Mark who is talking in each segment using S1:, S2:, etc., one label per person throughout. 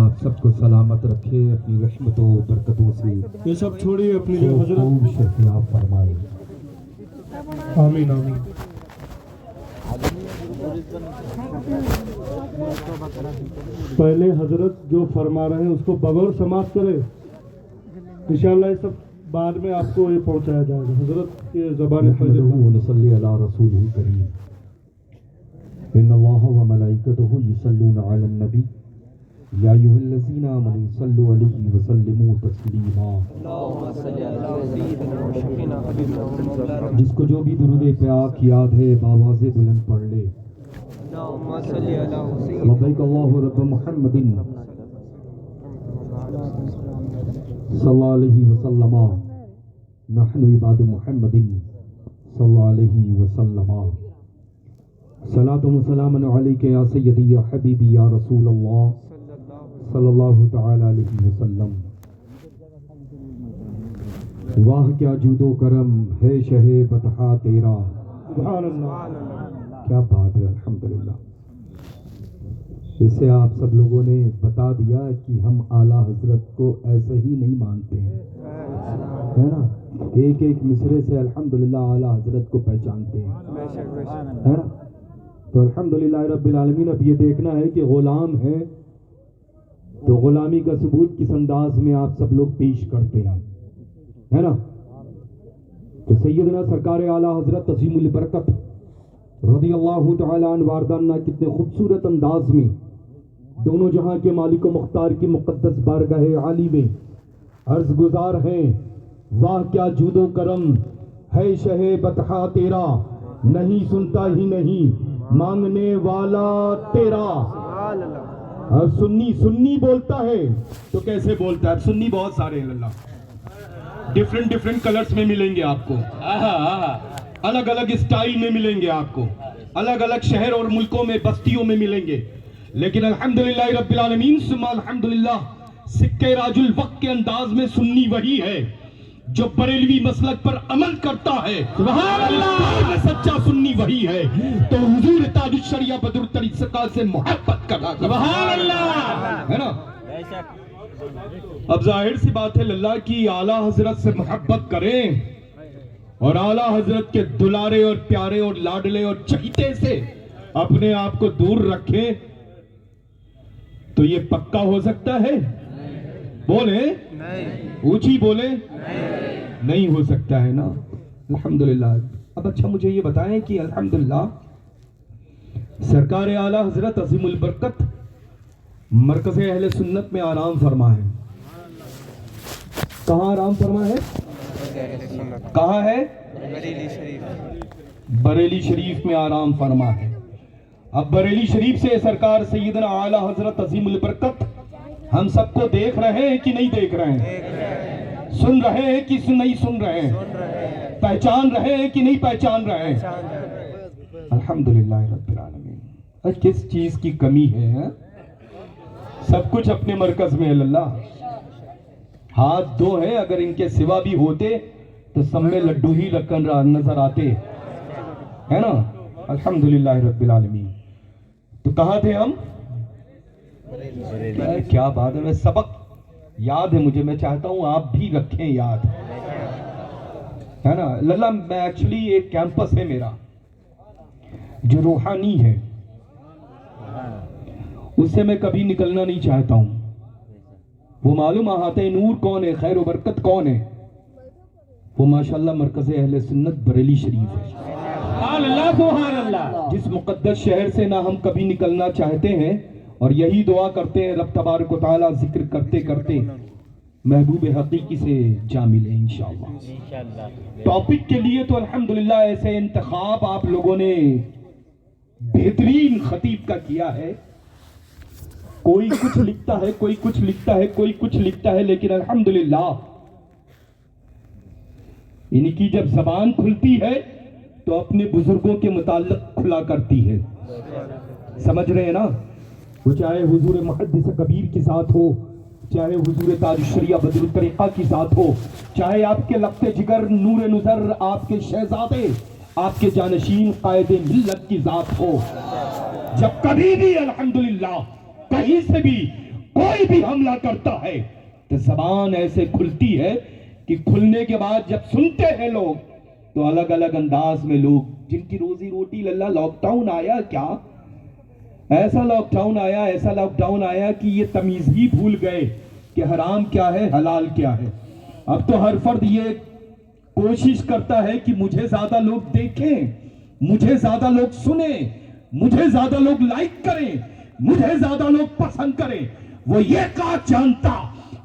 S1: آپ سب کو سلامت رکھے اپنی رحمتوں و برکتوں سے
S2: یہ سب چھوڑیے اپنی جو حضرت.
S1: خوب شفیعہ فرمائے.
S2: آمین آمین. پہلے حضرت جو فرما رہے ہیں اس کو بغور سماعت کرے. انشاءاللہ یہ سب بعد میں آپ کو یہ پہنچایا جائے گا. حضرت کے زبان پہلے
S1: نحمده ونصلي على رسوله الكريم. ان الله وملائكته يصلون على النبي يا ايها الذين امنوا صلوا عليه وسلموا تسليما. جس کو جو بھی درود پاک یاد ہے بآواز بلند پڑھ لے. لبیک اللہ رب محمد صلی اللہ علیہ وسلم. نحن عباد محمد صلی اللہ علیہ وسلم. صلاۃ و سلام علیک یا سیدی یا حبیبی یا رسول اللہ صلی اللہ تعالی علیہ وسلم. واہ کیا جود و کرم ہے شہ بطحا تیرا.
S2: سبحان اللہ.
S1: کیا بات ہے. الحمدللہ. اس سے آپ سب لوگوں نے بتا دیا کہ ہم اعلیٰ حضرت کو ایسے ہی نہیں مانتے ہیں, ہے نا. ایک ایک مصرے سے الحمدللہ اعلیٰ حضرت کو پہچانتے ہیں, ہے نا. تو الحمدللہ رب العالمین. اب یہ دیکھنا ہے کہ غلام ہے تو غلامی کا ثبوت کس انداز میں آپ سب لوگ پیش کرتے ہیں, ہے نا. تو سیدنا سرکار اعلیٰ حضرت عظیم البرکت رضی اللہ تعالیٰ عنہ واردانہ کتنے خوبصورت انداز میں دونوں جہاں کے مالک و مختار کی مقدس بارگاہ عالی میں عرض گزار ہیں. واہ کیا جود و کرم ہے شہ بطحا تیرا, نہیں سنتا ہی نہیں مانگنے والا تیرا. اور سنی بولتا ہے تو کیسے بولتا ہے. اب سنی بہت سارے ہیں اللہ, ڈیفرنٹ کلرز میں ملیں گے آپ کو, الگ الگ اسٹائل میں ملیں گے آپ کو, الگ الگ شہر اور ملکوں میں بستیوں میں ملیں گے. لیکن الحمدللہ رب العالمین ثم الحمدللہ سکے راج الوقت کے انداز میں سنی وہی ہے جو بریلوی مسلک پر عمل کرتا ہے. سبحان اللہ. سچا سنی وہی ہے تو حضور تاج الشریعہ بدر الطریقہ سے محبت کرنا. سبحان اللہ, ہے نا. اب ظاہر سی بات ہے اللہ کی اعلیٰ حضرت سے محبت کریں اور اعلیٰ حضرت کے دلارے اور پیارے اور لاڈلے اور چہیتے سے اپنے آپ کو دور رکھیں تو یہ پکا ہو سکتا ہے. بولے اونچی بولے نہیں ہو سکتا ہے نا. الحمدللہ. اب اچھا مجھے یہ بتائیں کہ الحمدللہ سرکار اعلیٰ حضرت عظیم البرکت مرکز اہل سنت میں آرام فرما ہے. کہاں آرام فرما ہے؟ کہاں ہے؟ بریلی شریف میں آرام فرما ہے. اب بریلی شریف سے سرکار سیدنا اعلیٰ حضرت عظیم البرکت ہم سب کو دیکھ رہے ہیں کہ نہیں دیکھ رہے ہیں, سن رہے ہیں کہ نہیں سن رہے ہیں, پہچان رہے ہیں کہ نہیں پہچان رہے ہیں. الحمدللہ رب العالمین. کس چیز کی کمی ہے؟ سب کچھ اپنے مرکز میں ہے. اللہ ہاتھ دو ہیں, اگر ان کے سوا بھی ہوتے تو سب میں لڈو ہی لکن نظر آتے, ہے نا. الحمدللہ رب العالمین. تو کہاں تھے ہم؟ کیا بات ہے. سبق یاد ہے مجھے, میں چاہتا ہوں آپ بھی رکھیں یاد, ہے نا. اللہ میں ایکچولی ایک کیمپس ہے میرا جو روحانی ہے, اس سے میں کبھی نکلنا نہیں چاہتا ہوں. وہ معلوم احاطہ نور کون ہے, خیر و برکت کون ہے؟ وہ ماشاءاللہ مرکز اہل سنت بریلی شریف ہے. سبحان اللہ. جس مقدس شہر سے نہ ہم کبھی نکلنا چاہتے ہیں اور یہی دعا کرتے ہیں رب تبارک و تعالیٰ ذکر کرتے کرتے محبوب حقیقی سے جا ملے انشاءاللہ. ٹاپک کے لیے تو الحمدللہ ایسے انتخاب آپ لوگوں نے بہترین خطیب کا کیا ہے. کوئی کچھ لکھتا ہے, کوئی کچھ لکھتا ہے, کوئی کچھ لکھتا ہے, لیکن الحمدللہ ان کی جب زبان کھلتی ہے تو اپنے بزرگوں کے متعلق کھلا کرتی ہے. سمجھ رہے ہیں نا. وہ چاہے حضور محدث کبیر کی ذات ہو, چاہے حضور تاج الشریعہ بدر الطریقہ کی ذات ہو, چاہے آپ کے لخت جگر نور نظر آپ کے شہزادے آپ کے جانشین قائد ملت کی ذات ہو. جب کبھی بھی الحمدللہ کہیں سے بھی کوئی بھی حملہ کرتا ہے تو زبان ایسے کھلتی ہے کہ کھلنے کے بعد جب سنتے ہیں لوگ تو الگ الگ انداز میں لوگ جن کی روزی روٹی للہ لاک ڈاؤن آیا کیا ایسا لاک ڈاؤن آیا کہ یہ تمیز ہی بھول گئے کہ حرام کیا ہے حلال کیا ہے. اب تو ہر فرد یہ کوشش کرتا ہے کہ مجھے زیادہ لوگ دیکھیں, مجھے زیادہ لوگ سنیں, مجھے زیادہ لوگ لائک کریں, مجھے زیادہ لوگ پسند کریں. وہ یہ کہا جانتا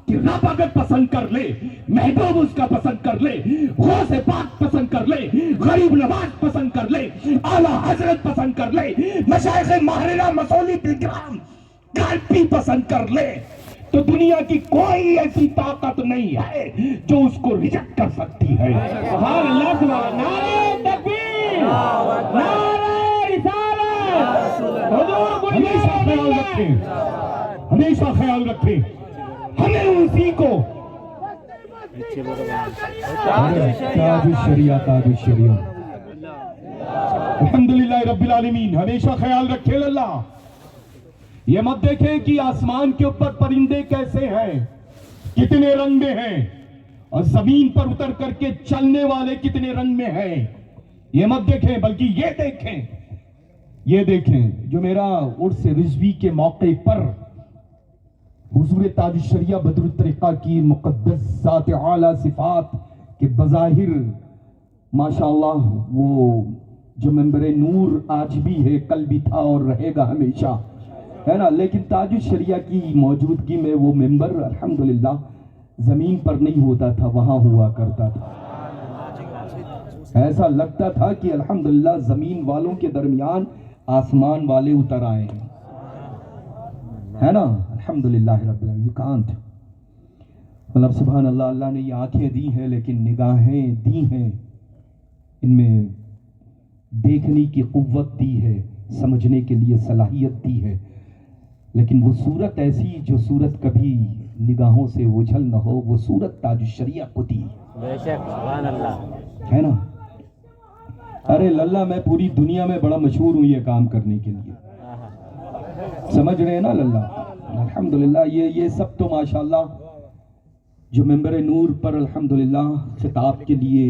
S1: کہ رب اگر پسند کر لے, محبوب اس کا پسند کر لے, غوث پاک پسند کر لے, غریب نواز پسند کر لے, اعلیٰ حضرت پسند کر لے, مشائخ ماہرہ مسولی پلگرام قلبی پسند کر لے, تو دنیا کی کوئی ایسی طاقت نہیں ہے جو اس کو ریجیکٹ کر سکتی ہے.
S3: سبحان اللہ سبحان نعرہ تکبیر نعرہ رسالت حضور
S1: ہمیشہ خیال رکھیں, ہمیشہ خیال رکھیں, ہمیں اسی کو تاج الشریعہ, تاج الشریعہ, الحمدللہ رب العالمین. ہمیشہ خیال رکھے اللہ, یہ مت دیکھیں کہ آسمان کے اوپر پرندے کیسے ہیں, کتنے رنگ میں ہیں, اور زمین پر اتر کر کے چلنے والے کتنے رنگ میں ہیں. یہ مت دیکھیں بلکہ یہ دیکھیں جو میرا عرس رضوی کے موقع پر حضور تاج الشریعہ بدر الطریقہ کی مقدس ذات اعلیٰ صفات کے بظاہر ماشاءاللہ وہ جو منبر نور آج بھی ہے, کل بھی تھا اور رہے گا ہمیشہ, ہے نا, لیکن تاج الشریعہ کی موجودگی میں وہ منبر الحمدللہ زمین پر نہیں ہوتا تھا, وہاں ہوا کرتا تھا. ایسا لگتا تھا کہ الحمدللہ زمین والوں کے درمیان آسمان والے اتر آئے ہیں, ہے نا, الحمدللہ رب العالمین. یہ کانٹ مطلب سبحان اللہ, اللہ نے یہ آنکھیں دی ہیں لیکن نگاہیں دی ہیں, ان میں دیکھنے کی قوت دی ہے, سمجھنے کے لیے صلاحیت دی ہے, لیکن وہ صورت ایسی جو صورت کبھی نگاہوں سے اوجھل نہ ہو, وہ صورت تاج الشریعہ کو دی,
S3: بے شک سبحان اللہ.
S1: ہے نا. ارے للہ میں پوری دنیا میں بڑا مشہور ہوں یہ کام کرنے کے لیے, سمجھ رہے ہیں نا للہ. الحمدللہ یہ سب تو ماشاءاللہ جو منبر نور پر الحمدللہ خطاب کے لیے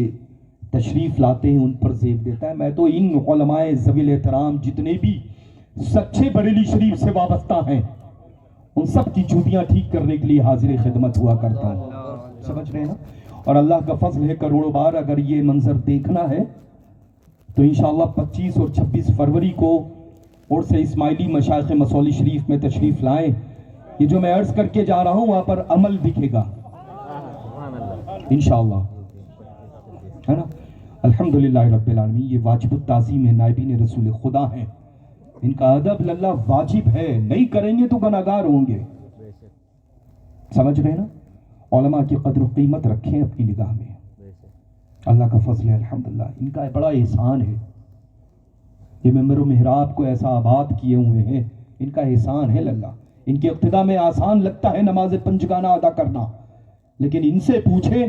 S1: تشریف لاتے ہیں ان پر زیب دیتا ہے. میں تو ان علماء ذوی الاحترام جتنے بھی سچے بریلی شریف سے وابستہ ہیں ان سب کی جوتیاں ٹھیک کرنے کے لیے حاضر خدمت ہوا کرتا ہوں, سمجھ رہے ہیں نا. اور اللہ کا فضل ہے کروڑوں بار اگر یہ منظر دیکھنا ہے تو انشاءاللہ 25 اور 26 فروری کو اور سے اسماعیلی مشائخ مسولی شریف میں تشریف لائیں. یہ جو میں عرض کر کے جا رہا ہوں وہاں پر عمل دکھے گا انشاءاللہ, ہے نا. الحمدللہ رب العالمین. یہ واجب التعظیم ہے, نائبین رسول خدا ہیں, ان کا ادب للہ واجب ہے, نہیں کریں گے تو گناہگار ہوں گے, سمجھ رہے ہیں نا. علماء کی قدر و قیمت رکھیں اپنی نگاہ میں, اللہ کا فضل ہے الحمدللہ. ان کا بڑا احسان ہے, یہ منبر و محراب کو ایسا آباد کیے ہوئے ہیں, ان کا احسان ہے للہ. ان کی اقتداء میں آسان لگتا ہے نماز پنجگانہ ادا کرنا, لیکن ان سے پوچھے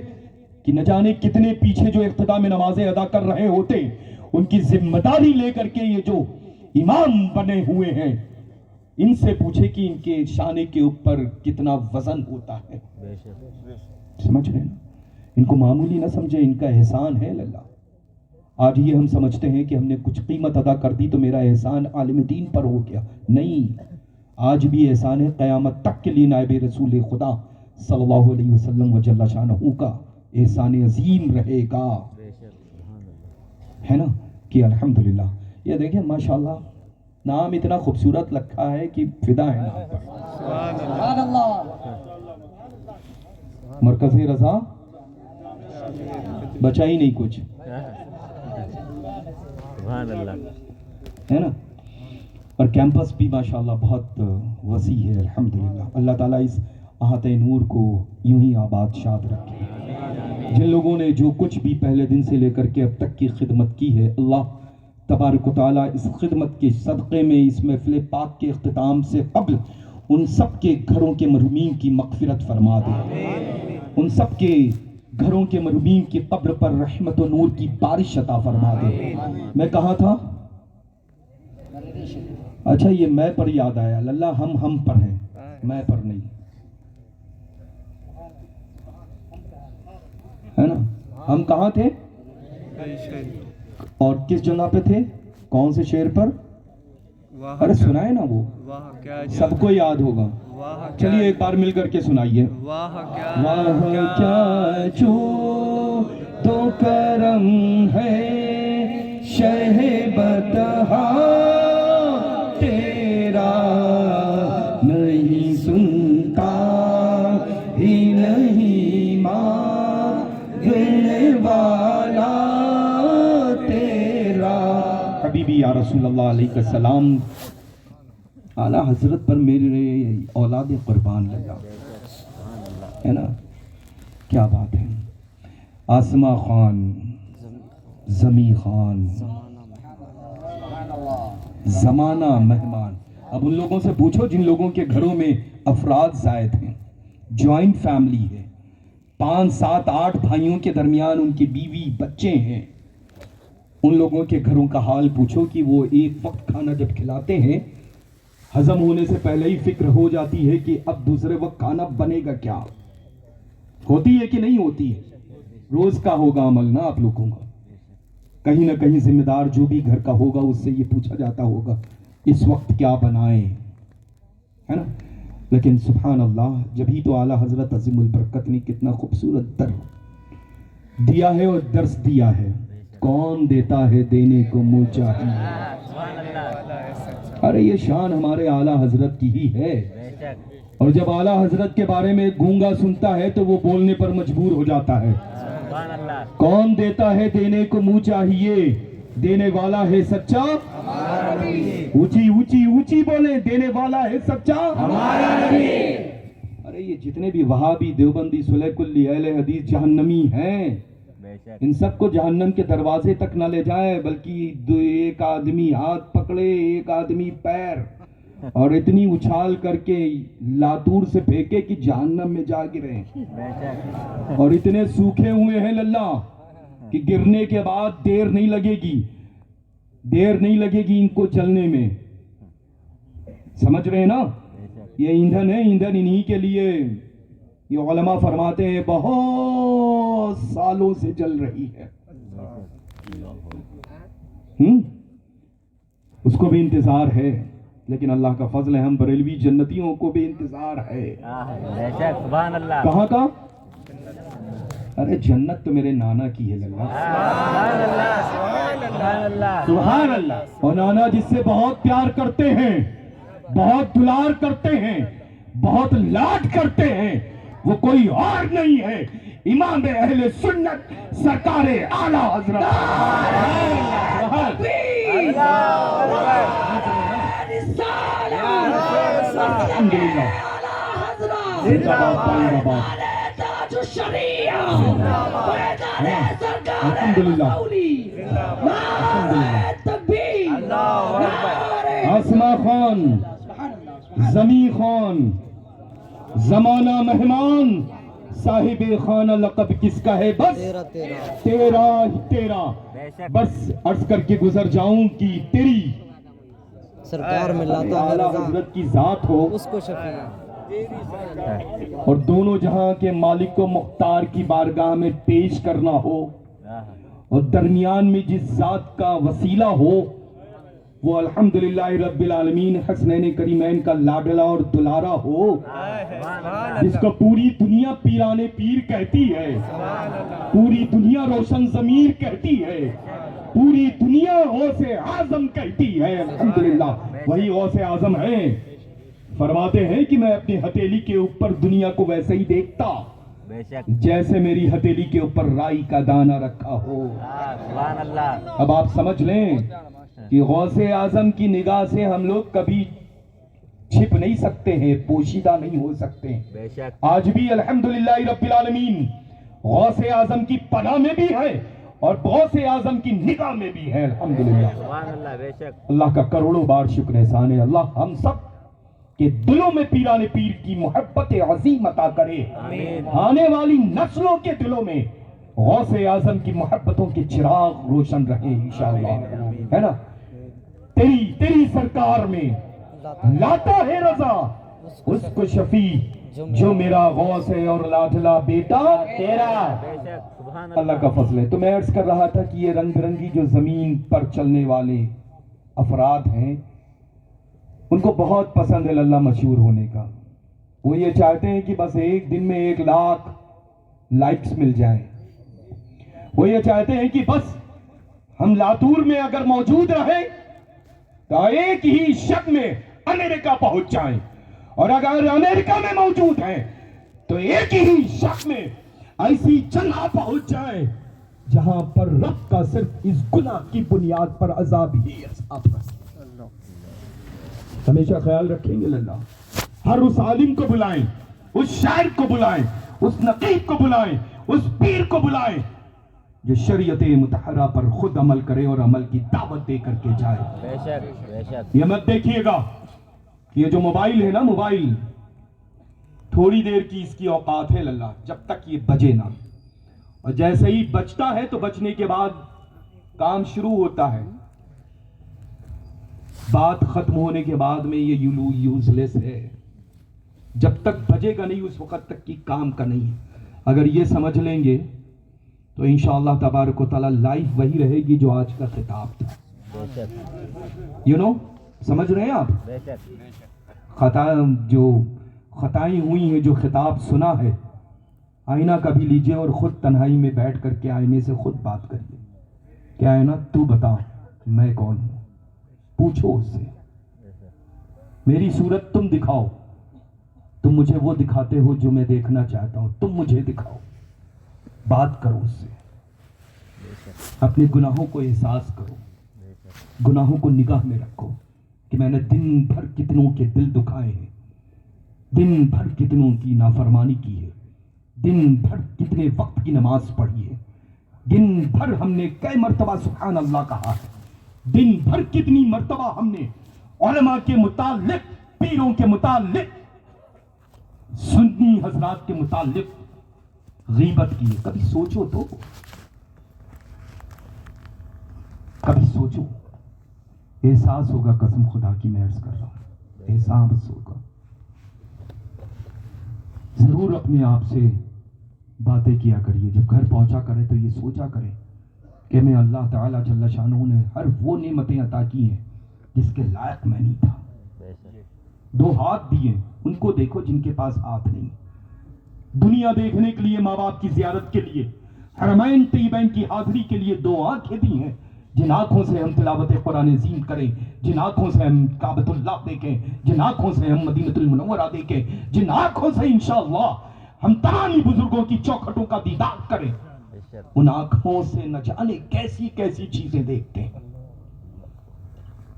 S1: کہ نہ جانے کتنے پیچھے جو اقتداء میں نمازیں ادا کر رہے ہوتے, ان کی ذمہ داری لے کر کے یہ جو امام بنے ہوئے ہیں ان سے پوچھے کہ ان کے شانے کے اوپر کتنا وزن ہوتا ہے, سمجھ رہے ہیں. ان کو معمولی نہ سمجھے, ان کا احسان ہے للہ. آج یہ ہم سمجھتے ہیں کہ ہم نے کچھ قیمت ادا کر دی تو میرا احسان عالم دین پر ہو گیا, نہیں. آج بھی احسان ہے قیامت تک کے لیے نائب رسول خدا صلی اللہ علیہ وسلم و جل شانہ کا احسان عظیم رہے گا, ہے نا. کہ الحمدللہ یہ دیکھیں ماشاءاللہ نام اتنا خوبصورت لکھا ہے کہ فدا ہے نام پر. سبحان اللہ. مرکز رضا بچا ہی نہیں کچھ,
S3: سبحان اللہ,
S1: ہے نا. اور کیمپس بھی ماشاءاللہ بہت وسیع ہے الحمدللہ. اللہ تعالیٰ اس احاطہ نور کو یوں ہی آباد شاد رکھے. جن لوگوں نے جو کچھ بھی پہلے دن سے لے کر کے اب تک کی خدمت کی ہے, اللہ تبارک و تعالیٰ اس خدمت کے صدقے میں اس محفل پاک کے اختتام سے قبل ان سب کے گھروں کے مرحومین کی مغفرت فرما دے, ان سب کے گھروں کے مرحومین کی قبر پر رحمت و نور کی بارش عطا فرما دے. میں کہا تھا اچھا یہ میں پر یاد آیا، اللہ ہم پر ہیں، میں پر نہیں ہے نا. ہم کہاں تھے اور کس جگہ پہ تھے؟ کون سے شعر پر؟ ارے سنائے نا وہ، سب کو یاد ہوگا. چلیے ایک بار مل کر کے سنائیے. واہ کیا جو تو کرم ہے شہ بتہا تیرا، نہیں سنتا ہی نہیں مانگنے والا تیرا. حبیبی یا رسول اللہ علیہ السلام، اعلیٰ حضرت پر میرے اولاد قربان لگا ہے نا. کیا بات ہے. آسما خان، زمی خان، زمانہ مہمان. اب ان لوگوں سے پوچھو جن لوگوں کے گھروں میں افراد زائد ہیں، جوائنٹ فیملی ہے، 5 7 8 بھائیوں کے درمیان ان کی بیوی بچے ہیں، ان لوگوں کے گھروں کا حال پوچھو کہ وہ ایک وقت کھانا جب کھلاتے ہیں ہضم ہونے سے پہلے ہی فکر ہو جاتی ہے کہ اب دوسرے وقت کھانا بنے گا کیا. ہوتی ہے کہ نہیں ہوتی ہے؟ روز کا ہوگا عمل نا آپ لوگوں کا. کہیں نہ کہیں ذمہ دار جو بھی گھر کا ہوگا اس سے یہ پوچھا جاتا ہوگا اس وقت کیا بنائیں، ہے نا. لیکن سبحان اللہ، جبھی تو اعلیٰ حضرت عظیم البرکت نے کتنا خوبصورت در دیا ہے اور درس دیا ہے. کون دیتا ہے دینے کو منہ چاہیے. ارے یہ شان ہمارے اعلیٰ حضرت کی ہی ہے. اور جب اعلیٰ حضرت کے بارے میں گونگا سنتا ہے تو وہ بولنے پر مجبور ہو جاتا ہے. کون دیتا ہے دینے کو منہ چاہیے، دینے والا ہے سچا اونچی اونچی اونچی بولیں، دینے والا ہے سچا ہمارا نبی. ارے یہ جتنے بھی وہابی، دیوبندی، سلح کلی، اہل حدیث جہنمی ہیں، ان سب کو جہنم کے دروازے تک نہ لے جائے، بلکہ ایک آدمی ہاتھ پکڑے، ایک آدمی پیر، اور اتنی اچھال کر کے لاتور سے پھینکے کہ جہنم میں جا گرے. اور اتنے سوکھے ہوئے ہیں اللہ کہ گرنے کے بعد دیر نہیں لگے گی ان کو چلنے میں. سمجھ رہے ہیں نا؟ یہ ایندھن ہے، ایندھن انہی کے لیے. یہ علماء فرماتے ہیں بہت سالوں سے جل رہی ہے. اس کو بھی انتظار ہے، لیکن اللہ کا فضل ہے ہم بریلوی جنتیوں کو بھی انتظار ہے.
S3: سبحان اللہ.
S1: کہاں کا؟ ارے جنت تو میرے نانا کی ہے اللہ. سبحان اللہ. اور نانا جس سے بہت پیار کرتے ہیں، بہت دلار کرتے ہیں، بہت لاڈ کرتے ہیں، وہ کوئی اور نہیں ہے، امام اہل سنت سرکار اعلیٰ حضرت. الحمدللہ. آسما خان، زمی خان، زمانہ مہمان، صاحب خانہ لقب کس کا ہے؟ بس تیرا ہی تیرا. بس عرض کر کے گزر جاؤں کہ تیری
S4: سرکار میں لاتا ہے
S1: اعلیٰ حضرت کی ذات ہو
S4: اس کو شفیع،
S1: اور دونوں جہاں کے مالک کو مختار کی بارگاہ میں پیش کرنا ہو، اور درمیان میں جس ذات کا وسیلہ ہو وہ الحمدللہ رب العالمین حسنین کریمین کا لاڈلا اور دلارا ہو، جس کو پوری دنیا پیرانے پیر کہتی ہے، پوری دنیا روشن ضمیر کہتی ہے، پوری دنیا غوث اعظم کہتی ہے. الحمدللہ وہی غوث اعظم ہے. فرماتے ہیں کہ میں اپنی ہتھیلی کے اوپر دنیا کو ویسے ہی دیکھتا جیسے میری ہتھیلی کے اوپر رائی کا دانہ رکھا ہو. اب آپ سمجھ لیں کہ غوث اعظم کی نگاہ سے ہم لوگ کبھی چھپ نہیں سکتے ہیں، پوشیدہ نہیں ہو سکتے. آج بھی الحمدللہ رب العالمین غوث اعظم کی پناہ میں بھی ہے اور غوث اعظم کی نگاہ میں بھی ہے. الحمدللہ. اللہ کا کروڑوں بار شکر احسان ہے. اللہ ہم سب کے دلوں میں پیرانے پیر کی محبت عظیم عطا کرے. آنے والی نسلوں کے دلوں میں غوث اعظم کی محبتوں کے چراغ روشن رہے انشاءاللہ. ہے نا؟ تیری تیری سرکار میں لاتا ہے رضا اس کو شفیع جو میرا غوث ہے اور لاڈلا بیٹا تیرا.
S3: بے شک سبحان
S1: اللہ کا فضل ہے. تو میں عرض کر رہا تھا کہ یہ رنگ برنگی جو زمین پر چلنے والے افراد ہیں ان کو بہت پسند ہے اللہ مشہور ہونے کا. وہ یہ چاہتے ہیں کہ بس ایک دن میں 1 لاکھ لائکس مل جائیں. وہ یہ چاہتے ہیں کہ بس ہم لاتور میں اگر موجود رہیں تو ایک ہی شب میں امریکہ پہنچ جائیں, اور اگر امریکہ میں موجود ہیں تو ایک ہی شب میں ایسی جگہ پہنچ جائیں جہاں پر رب کا صرف اس گناہ کی بنیاد پر عذاب ہی عذاب ہے. ہمیشہ خیال رکھیں گے اللہ. ہر اس عالم کو بلائیں, اس شاعر کو بلائیں, اس نقیب کو بلائیں, اس پیر کو بلائیں جو شریعت مطہرہ پر خود عمل کرے اور عمل کی دعوت دے کر کے جائے.
S3: بے شک بے شک.
S1: یہ مت دیکھیے گا یہ جو موبائل ہے نا, موبائل تھوڑی دیر کی اس کی اوقات ہے اللہ, جب تک یہ بجے نہ, اور جیسے ہی بجتا ہے تو بجنے کے بعد کام شروع ہوتا ہے. بات ختم ہونے کے بعد میں یہ یوز لیس ہے. جب تک بجے گا نہیں اس وقت تک کی کام کا نہیں ہے. اگر یہ سمجھ لیں گے تو انشاءاللہ تبارک و تعالی لائف وہی رہے گی جو آج کا خطاب تھا.
S3: بے شک
S1: سمجھ رہے ہیں آپ؟
S3: بے شک.
S1: خطائیں ہوئی ہیں, جو خطاب سنا ہے, آئینہ کبھی لیجئے اور خود تنہائی میں بیٹھ کر کے آئینے سے خود بات کریے. کیا ہے نا, تو بتا میں کون ہوں, پوچھو اس سے. میری صورت تم دکھاؤ, تم مجھے وہ دکھاتے ہو جو میں دیکھنا چاہتا ہوں, تم مجھے دکھاؤ, بات کرو اس سے. اپنے گناہوں کو احساس کرو, گناہوں کو نگاہ میں رکھو کہ میں نے دن بھر کتنوں کے دل دکھائے ہیں, دن بھر کتنوں کی نافرمانی کی ہے, دن بھر کتنے وقت کی نماز پڑھی ہے, دن بھر ہم نے کئی مرتبہ سبحان اللہ کہا ہے, دن بھر کتنی مرتبہ ہم نے علماء کے متعلق, پیروں کے متعلق, سنی حضرات کے متعلق غیبت کی ہے. کبھی سوچو تو, کبھی سوچو, احساس ہوگا, قسم خدا کی میں عرض کر رہا ہوں, احساس ہوگا. ضرور اپنے آپ سے باتیں کیا کریے. جب گھر پہنچا کریں تو یہ سوچا کریں کہ میں اللہ تعالیٰ جل شانہ نے ہر وہ نعمتیں عطا کی ہیں جس کے لائق میں نہیں تھا. 2 ہاتھ دیے, ان کو دیکھو جن کے پاس ہاتھ نہیں. دنیا دیکھنے کے لیے, ماں باپ کی زیارت کے لیے, حرمین طیبین کی حاضری کے لیے 2 آنکھیں دی ہیں. جن آنکھوں سے ہم تلاوت قرآن عظیم کریں, جن آنکھوں سے ہم کعبۃ اللہ دیکھیں, جن آنکھوں سے ہم مدینۃ المنورہ دیکھیں, جن آنکھوں سے انشاءاللہ ہم تمام بزرگوں کی چوکھٹوں کا دیدار کریں, ان آنکھوں سے نہ جانے کیسی کیسی چیزیں دیکھتے ہیں.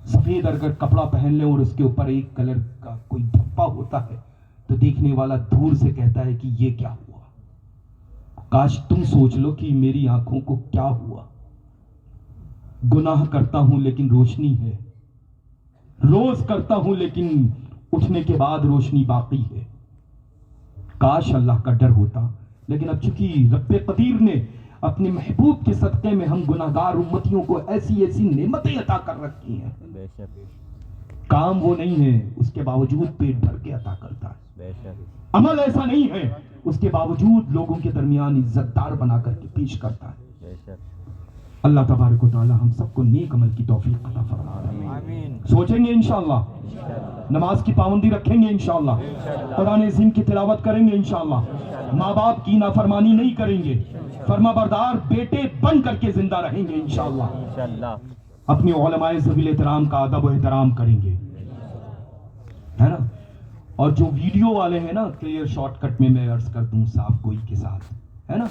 S1: سفید اگر کپڑا پہن لیں اور اس کے اوپر ایک کلر کا کوئی دھبا ہوتا ہے تو دیکھنے والا دور سے کہتا ہے کہ یہ کیا ہوا. کاش تم سوچ لو کہ میری آنکھوں کو کیا ہوا. گناہ کرتا ہوں لیکن روشنی ہے, روز کرتا ہوں لیکن اٹھنے کے بعد روشنی باقی ہے. کاش اللہ کا ڈر ہوتا, لیکن اب چونکہ رب قدیر نے اپنے محبوب کے صدقے میں ہم گناہگار امتیوں کو ایسی ایسی نعمتیں عطا کر رکھی ہیں. کام وہ نہیں ہے, اس کے باوجود پیٹ بھر کے عطا کرتا ہے. عمل ایسا نہیں ہے, اس کے باوجود لوگوں کے درمیان عزت دار بنا کر کے پیش کرتا ہے. اللہ تبارک و تعالی ہم سب کو نیک عمل کی توفیق عطا فرمائے. سوچیں گے انشاءاللہ, نماز کی پابندی رکھیں گے انشاءاللہ, قرآن عظیم کی تلاوت کریں گے انشاءاللہ, ماں باپ کی نافرمانی نہیں کریں گے, فرما بردار بیٹے بن کر کے زندہ رہیں گے انشاءاللہ, اپنے علماء ذوی احترام کا ادب و احترام کریں گے, ہے نا. اور جو ویڈیو والے ہیں نا, کلیئر شارٹ کٹ میں میں عرض کر دوں صاف گوئی کے ساتھ, ہے نا,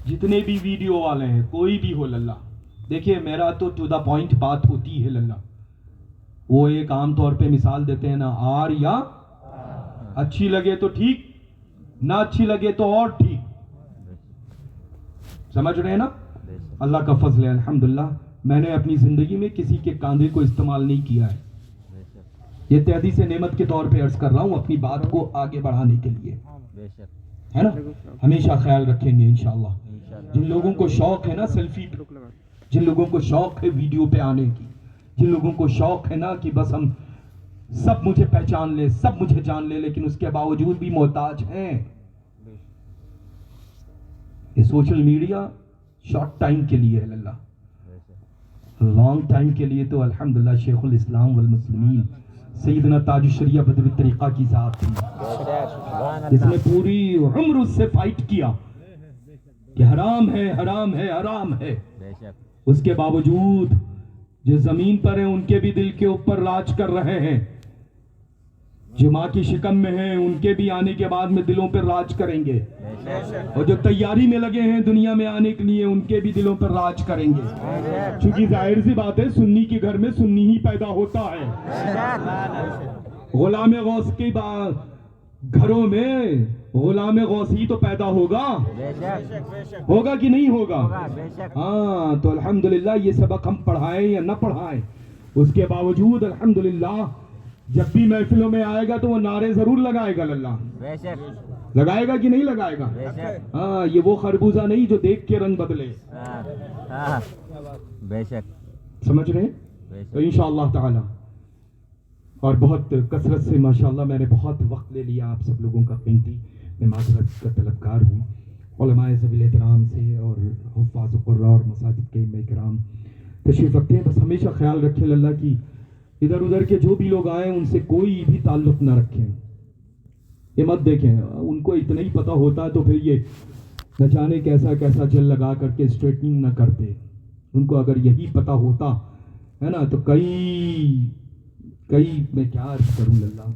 S1: جتنے بھی ویڈیو والے ہیں, کوئی بھی ہو للہ, دیکھیے میرا تو ٹو دا پوائنٹ بات ہوتی ہے للہ. وہ ایک عام طور پہ مثال دیتے ہیں نا, آر یا اچھی لگے تو ٹھیک, نہ اچھی لگے تو اور ٹھیک. سمجھ رہے ہیں نا. اللہ کا فضل ہے الحمدللہ, میں نے اپنی زندگی میں کسی کے کاندھے کو استعمال نہیں کیا ہے. یہ تحدیث نعمت کے طور پہ عرض کر رہا ہوں اپنی بات کو آگے بڑھانے کے لیے, ہے نا. ہمیشہ خیال رکھیں گے انشاءاللہ. جن لوگوں کو شوق ہے نا سیلفی, جن لوگوں کو شوق ہے ویڈیو پہ آنے کی, جن لوگوں کو شوق ہے نا کہ بس ہم سب مجھے پہچان لے، سب مجھے جان لے، لیکن اس کے باوجود بھی محتاج ہیں. یہ سوشل میڈیا شارٹ ٹائم کے لیے ہے اللہ، لانگ ٹائم کے لیے تو الحمدللہ شیخ الاسلام والمسلمین سیدنا تاج الشریعہ بدر الطریقہ کی ذات تھی، جس نے پوری عمر اس سے فائٹ کیا کہ حرام ہے حرام ہے حرام ہے. اس کے باوجود جو زمین پر ہیں ان کے بھی دل کے اوپر راج کر رہے ہیں، جو ماں کی شکم میں ہیں ان کے بھی آنے کے بعد میں دلوں پر راج کریں گے، اور جو تیاری میں لگے ہیں دنیا میں آنے کے لیے ان کے بھی دلوں پر راج کریں گے. چونکہ ظاہر سی بات ہے سنی کے گھر میں سنی ہی پیدا ہوتا ہے. غلام غوث کے گھروں میں غلام غوث ہی تو پیدا ہوگا کہ نہیں ہوگا؟ ہاں، تو الحمدللہ یہ سبق ہم پڑھائیں یا نہ پڑھائیں، اس کے باوجود الحمدللہ جب بھی محفلوں میں آئے گا تو وہ نعرے ضرور لگائے گا. اللہ لگائے گا کہ نہیں لگائے گا؟ ہاں، یہ وہ خربوزہ نہیں جو دیکھ کے رنگ بدلے.
S3: بے شک
S1: سمجھ رہے ہیں؟ تو انشاءاللہ تعالی، اور بہت کثرت سے ماشاءاللہ میں نے بہت وقت لے لیا آپ سب لوگوں کا قیمتی، میں معذرت کا طلبگار ہوں. علماء ذوی احترام سے اور حفاظ قراء اور مساجد کے ائمہ کرام تشریف رکھتے ہیں. بس ہمیشہ خیال رکھیں اللہ کی ادھر ادھر کے جو بھی لوگ آئیں ان سے کوئی بھی تعلق نہ رکھیں. یہ مت دیکھیں، ان کو اتنا ہی پتہ ہوتا ہے تو پھر یہ نہ جانے کیسا کیسا جل لگا کر کے اسٹریٹنگ نہ کرتے. ان کو اگر یہی پتہ ہوتا ہے نا تو کئی میں کیا عرض کروں اللہ،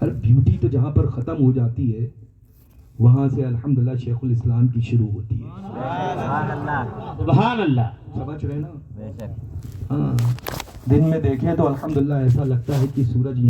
S1: ہر بیوٹی تو جہاں پر ختم ہو جاتی ہے وہاں سے الحمدللہ شیخ الاسلام کی شروع ہوتی ہے.
S3: سبحان اللہ.
S1: سمجھ رہے نا؟
S3: بے شک.
S1: ہاں، دن میں دیکھیں تو الحمدللہ ایسا لگتا ہے کہ سورج